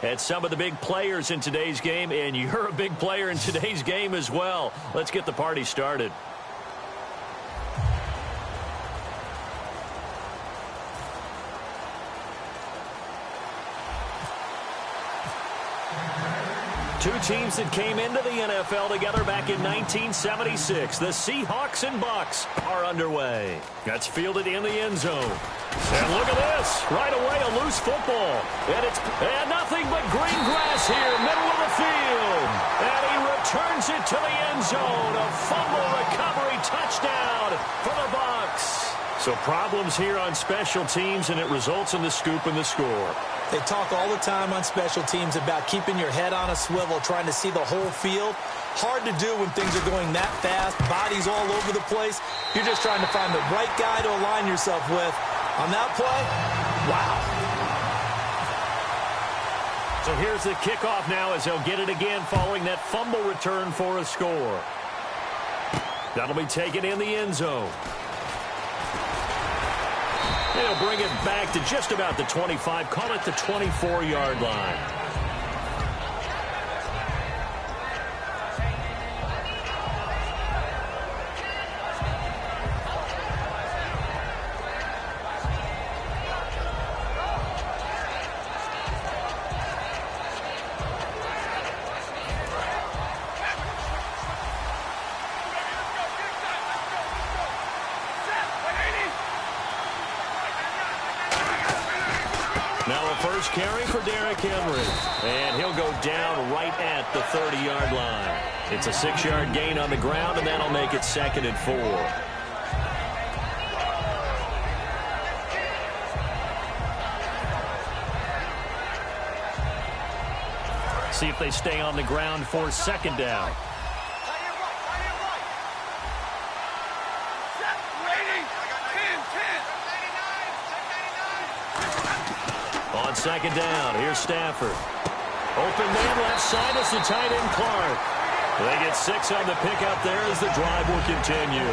At some of the big players in today's game, and you're a big player in today's game as well. Let's get the party started. Two teams that came into the NFL together back in 1976. The Seahawks and Bucks are underway. That's fielded in the end zone. And look at this. Right away, a loose football. And nothing but green grass here, middle of the field. And he returns it to the end zone. A fumble recovery touchdown for the Bucks. So problems here on special teams, and it results in the scoop and the score. They talk all the time on special teams about keeping your head on a swivel, trying to see the whole field. Hard to do when things are going that fast, bodies all over the place. You're just trying to find the right guy to align yourself with. On that play, wow. So here's the kickoff now as they'll get it again following that fumble return for a score. That'll be taken in the end zone. They'll bring it back to just about the 25, call it the 24-yard line. First carry for Derrick Henry, and he'll go down right at the 30-yard line. It's a 6-yard gain on the ground, and that'll make it 2nd and 4. See if they stay on the ground for 2nd down. On 2nd down, here's Stafford. Open man left side is the tight end Clark. They get 6 on the pickup there as the drive will continue.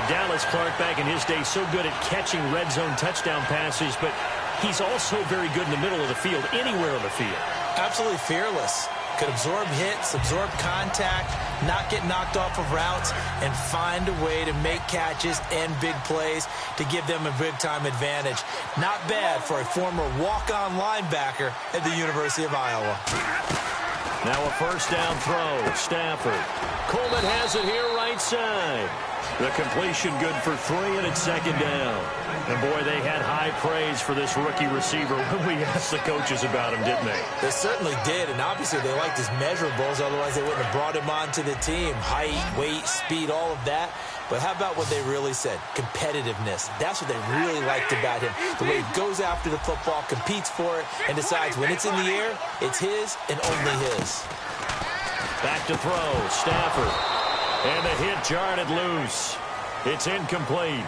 Dallas Clark back in his day so good at catching red zone touchdown passes, but he's also very good in the middle of the field, anywhere on the field. Absolutely fearless. Could absorb hits, absorb contact, not get knocked off of routes, and find a way to make catches and big plays to give them a big-time advantage. Not bad for a former walk-on linebacker at the University of Iowa. Now a first down throw. Stafford. Coleman has it here right side. The completion good for 3, and it's 2nd down. And, boy, they had high praise for this rookie receiver when we asked the coaches about him, didn't they? They certainly did, and obviously they liked his measurables. Otherwise, they wouldn't have brought him onto the team. Height, weight, speed, all of that. But how about what they really said? Competitiveness. That's what they really liked about him. The way he goes after the football, competes for it, and decides when it's in the air, it's his and only his. Back to throw. Stafford. And the hit jarred it loose. It's incomplete.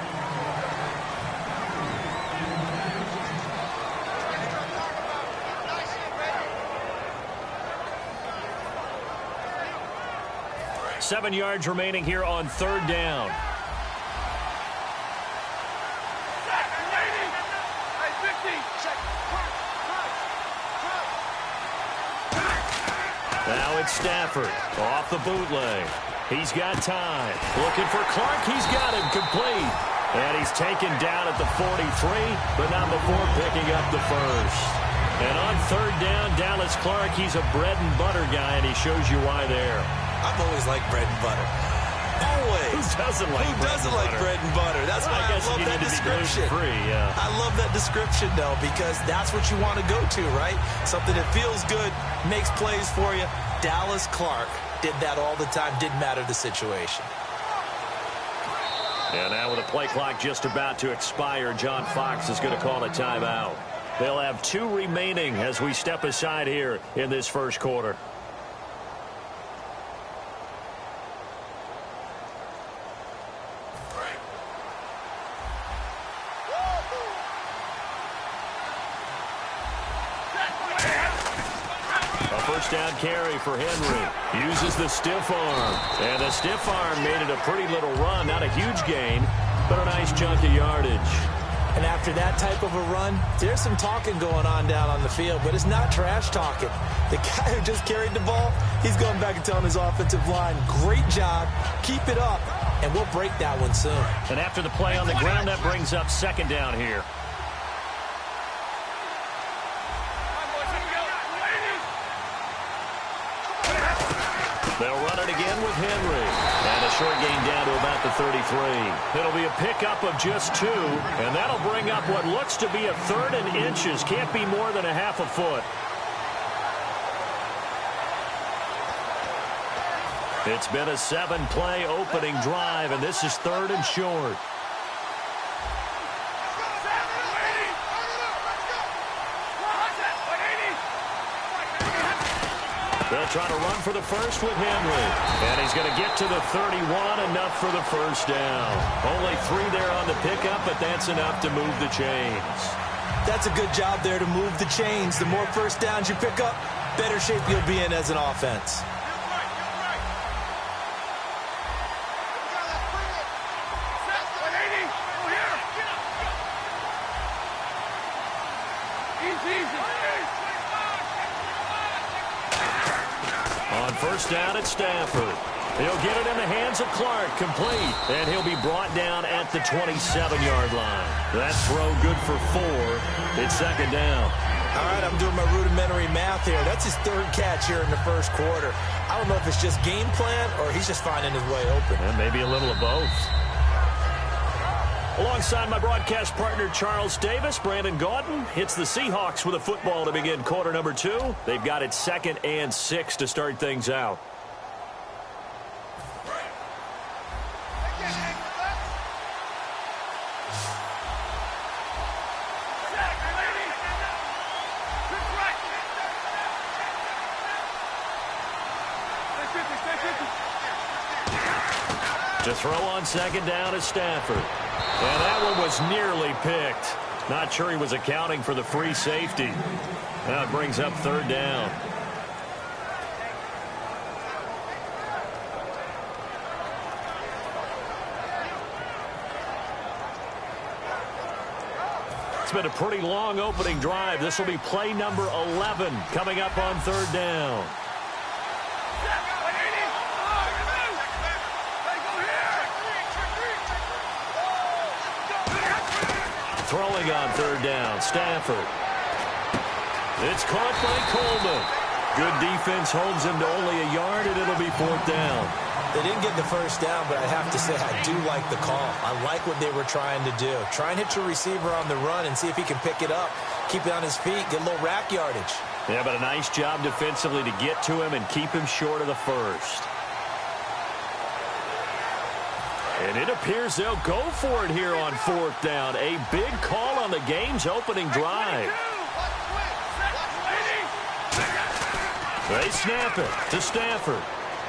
Seven yards remaining here on 3rd down. Now it's Stafford off the bootleg. He's got time. Looking for Clark. He's got him complete. And he's taken down at the 43, but not before picking up the first. And on 3rd down, Dallas Clark, he's a bread and butter guy, and he shows you why there. I've always liked bread and butter. Always. Who doesn't like bread and butter? That's why I love that description. Yeah. I love that description, though, because that's what you want to go to, right? Something that feels good, makes plays for you. Dallas Clark did that all the time. Didn't matter the situation. And now with the play clock just about to expire, John Fox is going to call a timeout. They'll have 2 remaining as we step aside here in this first quarter. First down carry for Henry. Uses the stiff arm. And the stiff arm made it a pretty little run. Not a huge gain, but a nice chunk of yardage. And after that type of a run, there's some talking going on down on the field, but it's not trash talking. The guy who just carried the ball, he's going back and telling his offensive line, great job, keep it up, and we'll break that one soon. And after the play on the ground, that brings up second down here. They'll run it again with Henry. And a short gain down to about the 33. It'll be a pickup of just 2, and that'll bring up what looks to be a 3rd and inches. Can't be more than a half a foot. It's been a 7-play opening drive, and this is 3rd and short. They'll try to run for the first with Henry. And he's going to get to the 31, enough for the first down. Only 3 there on the pickup, but that's enough to move the chains. That's a good job there to move the chains. The more first downs you pick up, better shape you'll be in as an offense. On first down at Stafford. He'll get it in the hands of Clark, complete. And he'll be brought down at the 27-yard line. That throw good for 4. It's second down. All right, I'm doing my rudimentary math here. That's his 3rd catch here in the first quarter. I don't know if it's just game plan or he's just finding his way open. And maybe a little of both. Alongside my broadcast partner, Charles Davis, Brandon Gaudin hits the Seahawks with a football to begin quarter number 2. They've got it 2nd and 6 to start things out. To throw on second down is Stafford. And that one was nearly picked. Not sure he was accounting for the free safety. Now it brings up 3rd down. It's been a pretty long opening drive. This will be play number 11 coming up on 3rd down. Throwing on 3rd down, Stafford. It's caught by Coleman. Good defense holds him to only a yard, and it'll be 4th down. They didn't get the first down, but I have to say I do like the call. I like what they were trying to do. Try and hit your receiver on the run and see if he can pick it up. Keep it on his feet, get a little rack yardage. Yeah, but a nice job defensively to get to him and keep him short of the first. And it appears they'll go for it here on 4th down. A big call on the game's opening drive. They snap it to Stafford.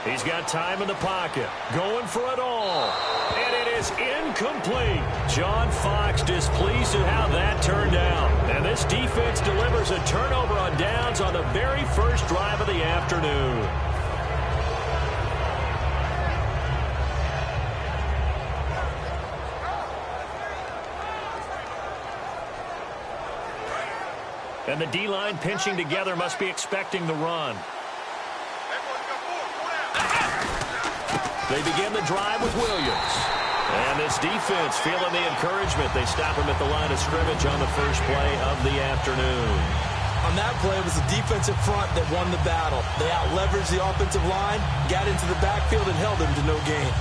He's got time in the pocket. Going for it all. And it is incomplete. John Fox displeased at how that turned out. And this defense delivers a turnover on downs on the very first drive of the afternoon. And the D-line pinching together must be expecting the run. They begin the drive with Williams. And this defense feeling the encouragement. They stop him at the line of scrimmage on the first play of the afternoon. On that play, it was the defensive front that won the battle. They out-leveraged the offensive line, got into the backfield, and held him to no gain.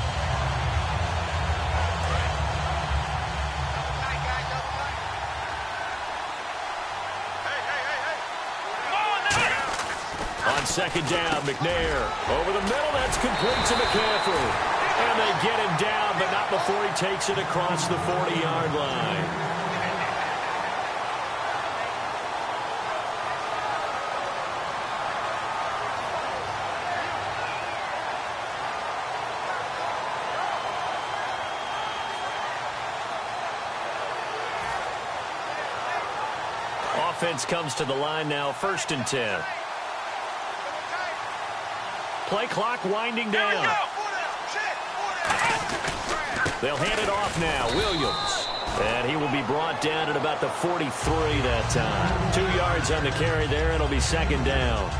On second down, McNair. Over the middle, that's complete to McCaffrey. And they get him down, but not before he takes it across the 40-yard line. Offense comes to the line now, 1st and 10. Play clock winding down. They'll hand it off now. Williams. And he will be brought down at about the 43 that time. 2 yards on the carry there, and it'll be second down.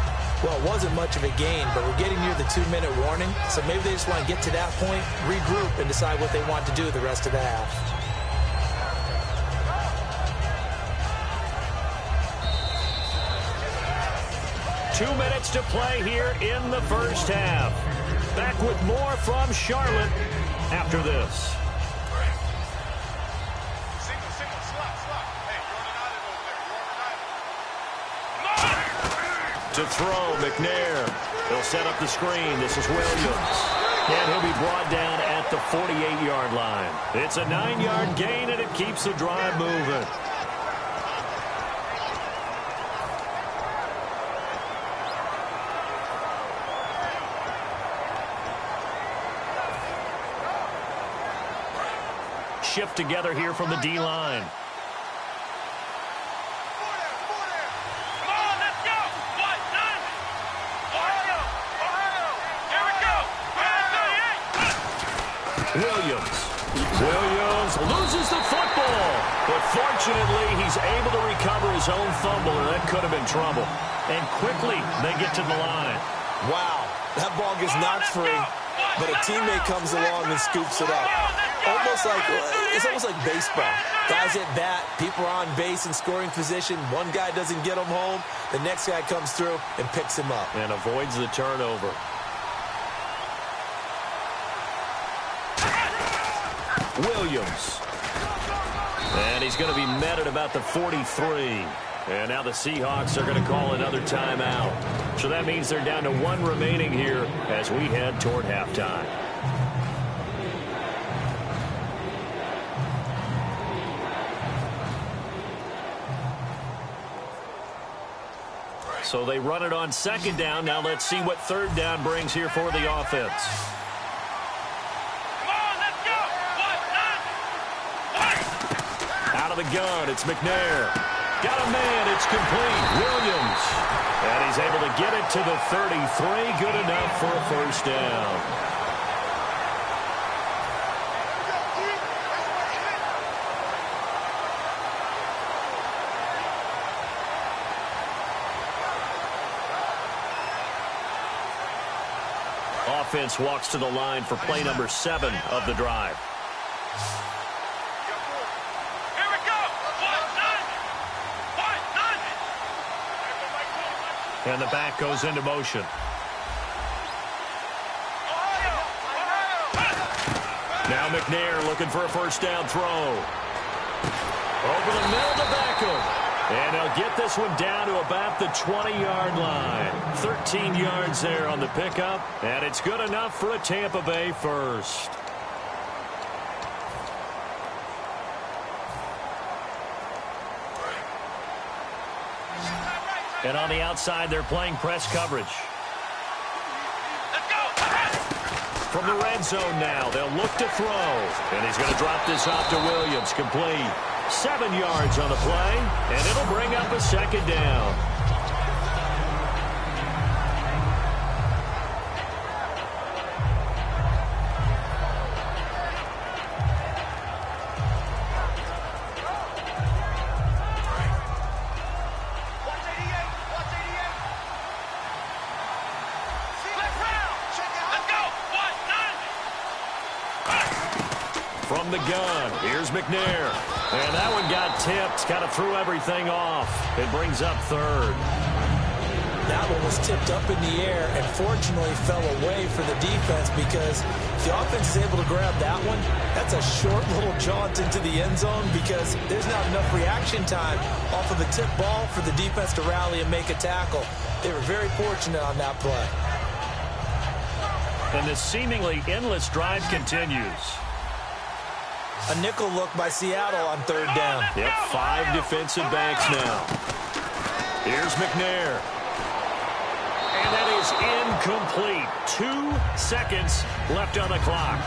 Well, it wasn't much of a gain, but we're getting near the 2-minute warning, so maybe they just want to get to that point, regroup, and decide what they want to do the rest of the half. Two minutes to play here in the first half. Back with more from Charlotte after this. To throw, McNair. He'll set up the screen. This is Williams. And he'll be brought down at the 48-yard line. It's a 9-yard gain, and it keeps the drive moving. Shift together here from the D-line. Williams loses the football, but fortunately he's able to recover his own fumble, and that could have been trouble. And quickly they get to the line. Wow, that ball gets knocked free, but a teammate comes along and scoops it up. It's almost like baseball. Guys at bat, people are on base in scoring position. One guy doesn't get him home, the next guy comes through and picks him up. And avoids the turnover. Williams. And he's going to be met at about the 43. And now the Seahawks are going to call another timeout. So that means they're down to 1 remaining here as we head toward halftime. So they run it on second down. Now let's see what third down brings here for the offense. Out of the gun, it's McNair. Got a man, it's complete. Williams. And he's able to get it to the 33. Good enough for a first down. Offense walks to the line for play number 7 of the drive. Here we go. And the back goes into motion. Now McNair looking for a first down throw. Over the middle to Beckham. And he'll get this one down to about the 20-yard line. 13 yards there on the pickup. And it's good enough for a Tampa Bay first. And on the outside, they're playing press coverage. From the red zone now, they'll look to throw. And he's going to drop this off to Williams. Complete. 7 yards on the play, and it'll bring up a second down. From the gun, here's McNair. And that one got tipped, kind of threw everything off. It brings up third. That one was tipped up in the air and fortunately fell away for the defense, because if the offense is able to grab that one, that's a short little jaunt into the end zone, because there's not enough reaction time off of a tip ball for the defense to rally and make a tackle. They were very fortunate on that play. And this seemingly endless drive continues. A nickel look by Seattle on third down. Yep, 5 defensive backs now. Here's McNair. And that is incomplete. 2 seconds left on the clock.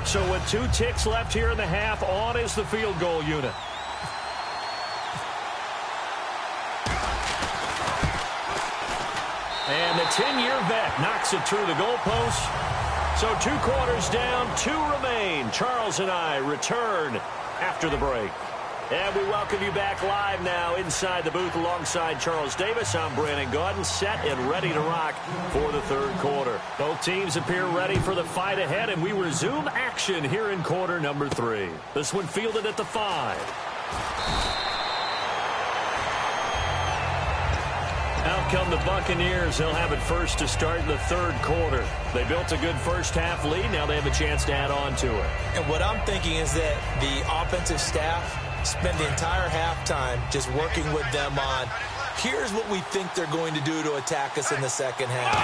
So with 2 ticks left here in the half, on is the field goal unit. And the 10-year vet knocks it through the goalpost. So 2 quarters down, 2 remain. Charles and I return after the break. And we welcome you back live now inside the booth alongside Charles Davis. I'm Brandon Gaudin, set and ready to rock for the third quarter. Both teams appear ready for the fight ahead, and we resume action here in quarter number 3. This one fielded at the 5. Out come the Buccaneers. They'll have it first to start the third quarter. They built a good first-half lead. Now they have a chance to add on to it. And what I'm thinking is that the offensive staff spend the entire halftime just working with them on, here's what we think they're going to do to attack us in the second half.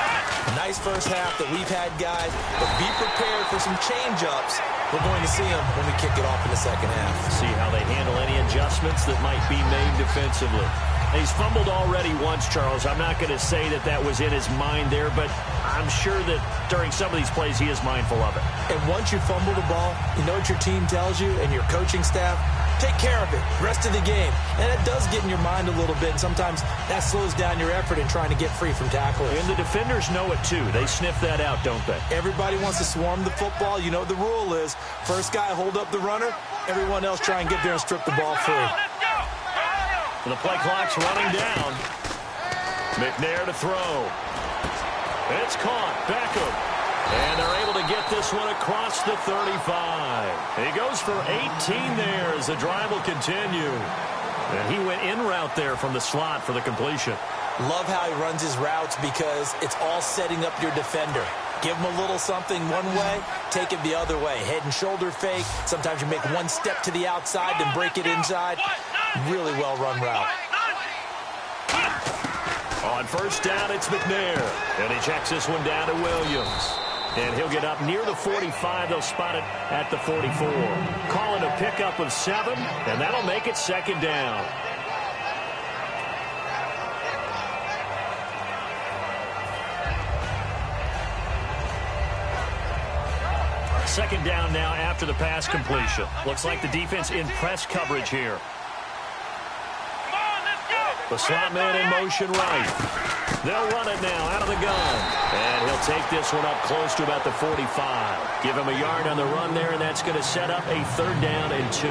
Nice first half that we've had, guys, but be prepared for some change-ups. We're going to see them when we kick it off in the second half. See how they handle any adjustments that might be made defensively. He's fumbled already once, Charles. I'm not going to say that that was in his mind there, but I'm sure that during some of these plays he is mindful of it. And once you fumble the ball, you know what your team tells you and your coaching staff? Take care of it rest of the game. And it does get in your mind a little bit, and sometimes that slows down your effort in trying to get free from tacklers. And the defenders know it too. They sniff that out, don't they? Everybody wants to swarm the football. You know what the rule is. First guy hold up the runner. Everyone else try and get there and strip the ball free. The play clock's running down. McNair to throw. It's caught. Beckham. And they're able to get this one across the 35. He goes for 18 there as the drive will continue. And he went in route there from the slot for the completion. Love how he runs his routes because it's all setting up your defender. Give him a little something one way, take it the other way. Head and shoulder fake. Sometimes you make one step to the outside, then break it inside. Really well-run route. On first down, it's McNair. And he checks this one down to Williams. And he'll get up near the 45. They'll spot it at the 44. Calling a pickup of 7, and that'll make it second down. Second down now after the pass completion. Looks like the defense in press coverage here. The slot man in motion right. They'll run it now out of the gun. And he'll take this one up close to about the 45. Give him a yard on the run there, and that's going to set up a third down and 2.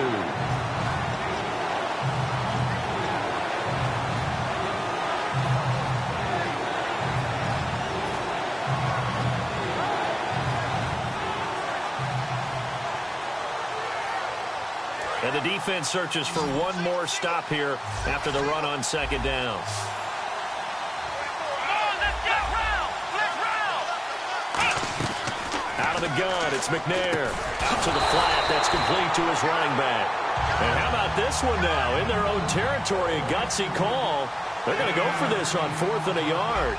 And the defense searches for one more stop here after the run on second down. Out of the gun, it's McNair. To the flat, that's complete to his running back. And how about this one now? In their own territory, a gutsy call. They're going to go for this on 4th and a yard.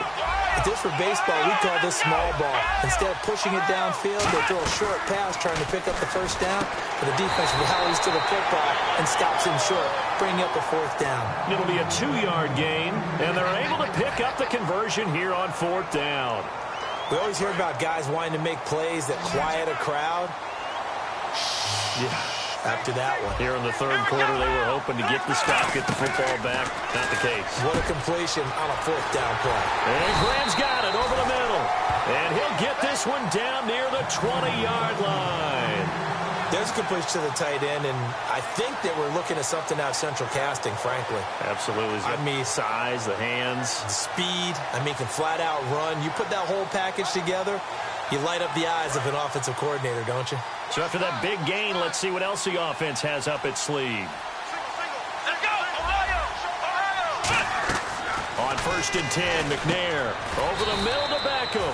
If this were baseball, we call this small ball. Instead of pushing it downfield, they throw a short pass trying to pick up the first down. But the defense rallies to the football and stops him short, bringing up a 4th down. It'll be a 2-yard gain, and they're able to pick up the conversion here on 4th down. We always hear about guys wanting to make plays that quiet a crowd. Yeah. After that one. Here in the third quarter, they were hoping to get the stop, get the football back. Not the case. What a completion on a 4th down play. And Graham's got it over the middle. And he'll get this one down near the 20-yard line. There's a completion to the tight end, and I think that we're looking at something out of central casting, frankly. Absolutely. I mean, size, the hands. The speed. I mean, can flat out run. You put that whole package together, you light up the eyes of an offensive coordinator, don't you? So after that big gain, let's see what else the offense has up its sleeve. Let's go, Ohio! On 1st and 10, McNair over the middle to Beckham.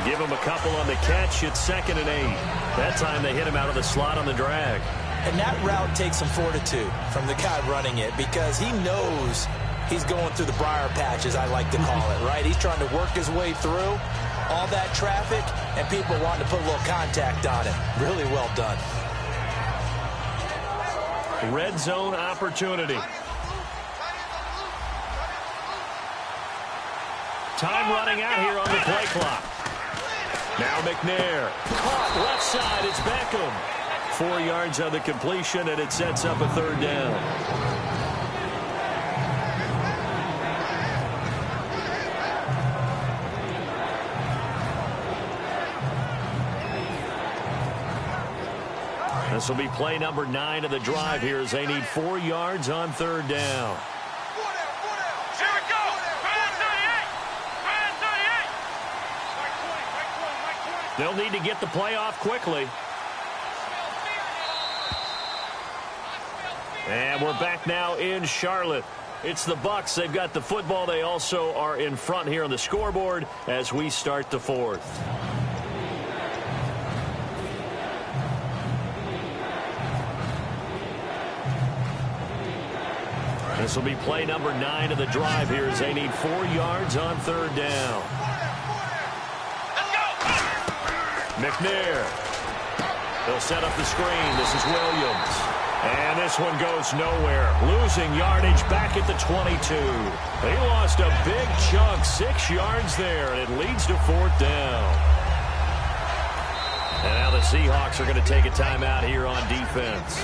Give him a couple on the catch. It's 2nd and 8. That time they hit him out of the slot on the drag. And that route takes some fortitude from the guy running it because he knows he's going through the briar patch, as I like to call it, right? He's trying to work his way through all that traffic, and people wanting to put a little contact on it. Really well done. Red zone opportunity. Time running out here on the play clock. Now McNair. Caught left side. It's Beckham. 4 yards on the completion, and it sets up a third down. This will be play number 9 of the drive here as they need 4 yards on third down. Here we go. Red 38. Red 38. They'll need to get the play off quickly. And we're back now in Charlotte. It's the Bucs. They've got the football. They also are in front here on the scoreboard as we start the fourth. This will be play number 9 of the drive here as they need 4 yards on third down. McNair. They'll set up the screen. This is Williams. And this one goes nowhere. Losing yardage back at the 22. They lost a big chunk, 6 yards there, and it leads to fourth down. And now the Seahawks are going to take a timeout here on defense.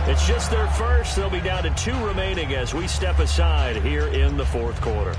It's just their first. They'll be down to 2 remaining as we step aside here in the fourth quarter.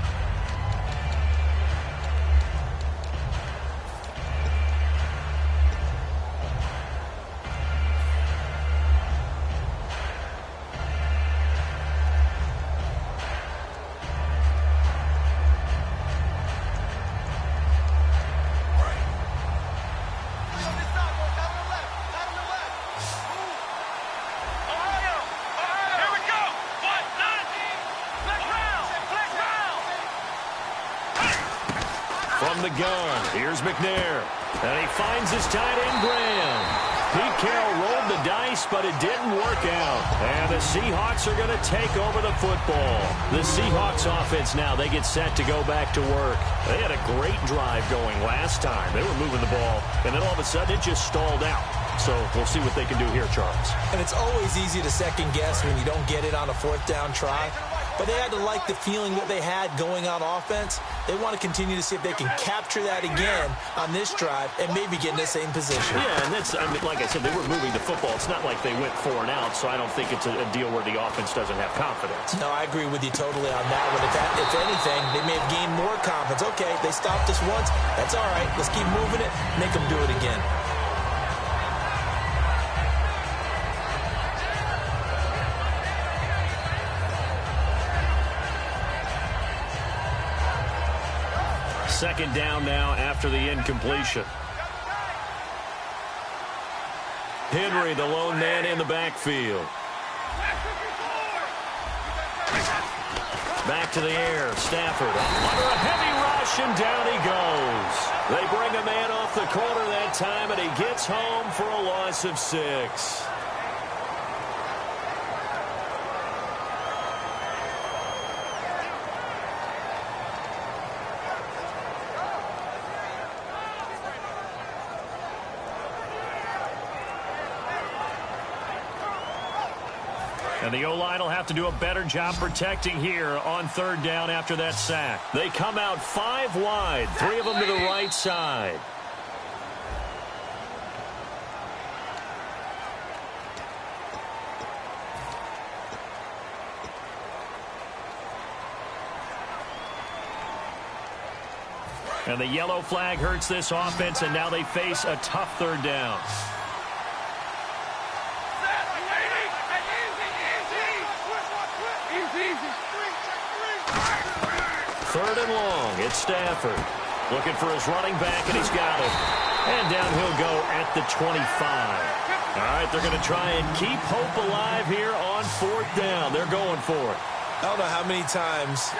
From the gun, here's McNair. And he finds his tight end, Graham. Pete Carroll rolled the dice, but it didn't work out. And the Seahawks are going to take over the football. The Seahawks offense now, they get set to go back to work. They had a great drive going last time. They were moving the ball, and then all of a sudden it just stalled out. So we'll see what they can do here, Charles. And it's always easy to second guess when you don't get it on a fourth down try. But they had to like the feeling that they had going on offense. They want to continue to see if they can capture that again on this drive and maybe get in the same position. Yeah, and that's, I mean, like I said, they were moving the football. It's not like they went 4 and out, so I don't think it's a deal where the offense doesn't have confidence. No, I agree with you totally on that one. If anything, they may have gained more confidence. Okay, they stopped us once. That's all right. Let's keep moving it. Make them do it again. Second down now after the incompletion. Henry, the lone man in the backfield. Back to the air. Stafford under a heavy rush, and down he goes. They bring a man off the corner that time, and he gets home for a loss of 6. And the O-line will have to do a better job protecting here on third down after that sack. They come out 5 wide, 3 of them to the right side. And the yellow flag hurts this offense, and now they face a tough third down. Third and long, it's Stafford. Looking for his running back, and he's got it. And down he'll go at the 25. All right, they're going to try and keep hope alive here on fourth down. They're going for it. I don't know how many times,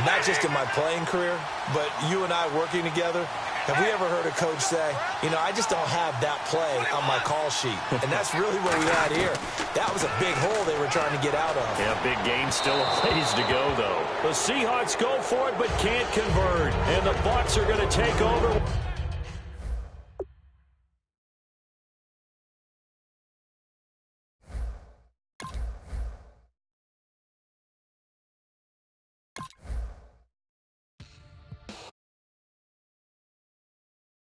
not just in my playing career, but you and I working together, have we ever heard a coach say, you know, I just don't have that play on my call sheet. And that's really what we had here. That was a big hole they were trying to get out of. Yeah, big game, still a ways to go, though. The Seahawks go for it but can't convert. And the Bucs are going to take over.